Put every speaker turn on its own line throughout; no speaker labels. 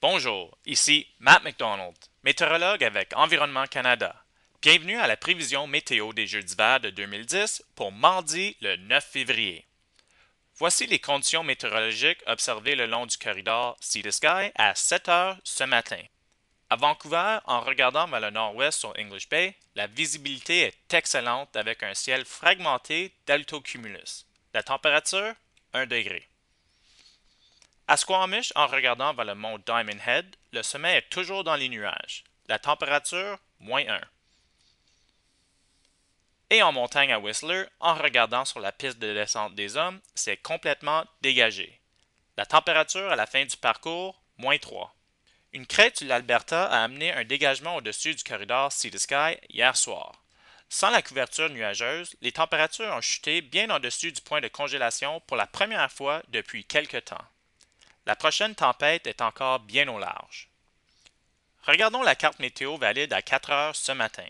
Bonjour, ici Matt McDonald, météorologue avec Environnement Canada. Bienvenue à la prévision météo des Jeux d'hiver de 2010 pour mardi le 9 février. Voici les conditions météorologiques observées le long du corridor Sea to Sky à 7 heures ce matin. À Vancouver, en regardant vers le nord-ouest sur English Bay, la visibilité est excellente avec un ciel fragmenté d'altocumulus. La température, 1 degré. À Squamish, en regardant vers le mont Diamond Head, le sommet est toujours dans les nuages. La température, -1. Et en montagne à Whistler, en regardant sur la piste de descente des hommes, c'est complètement dégagé. La température à la fin du parcours, -3. Une crête de l'Alberta a amené un dégagement au-dessus du corridor Sea to Sky hier soir. Sans la couverture nuageuse, les températures ont chuté bien en-dessus du point de congélation pour la première fois depuis quelque temps. La prochaine tempête est encore bien au large. Regardons la carte météo valide à 4 heures ce matin.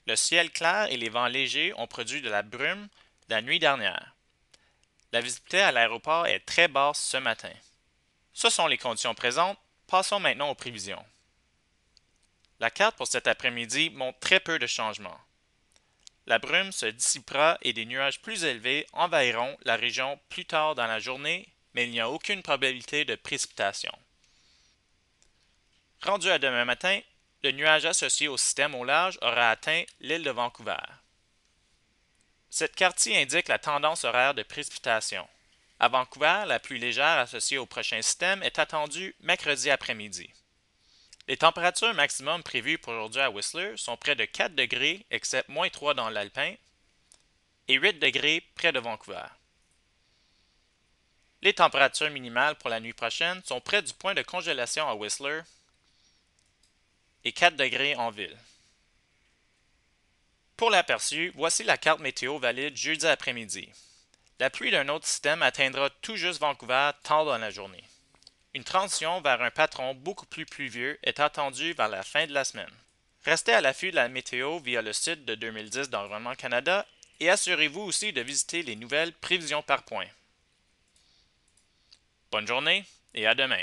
Le ciel clair et les vents légers ont produit de la brume la nuit dernière. La visibilité à l'aéroport est très basse ce matin. Ce sont les conditions présentes. Passons maintenant aux prévisions. La carte pour cet après-midi montre très peu de changements. La brume se dissipera et des nuages plus élevés envahiront la région plus tard dans la journée, mais il n'y a aucune probabilité de précipitation. Rendu à demain matin, le nuage associé au système au large aura atteint l'île de Vancouver. Cette carte-ci indique la tendance horaire de précipitation. À Vancouver, la pluie légère associée au prochain système est attendue mercredi après-midi. Les températures maximum prévues pour aujourd'hui à Whistler sont près de 4 degrés, except -3 dans l'Alpin, et 8 degrés près de Vancouver. Les températures minimales pour la nuit prochaine sont près du point de congélation à Whistler et 4 degrés en ville. Pour l'aperçu, voici la carte météo valide jeudi après-midi. La pluie d'un autre système atteindra tout juste Vancouver tard dans la journée. Une transition vers un patron beaucoup plus pluvieux est attendue vers la fin de la semaine. Restez à l'affût de la météo via le site de 2010 d'Environnement Canada et assurez-vous aussi de visiter les nouvelles prévisions par point. Bonne journée et à demain.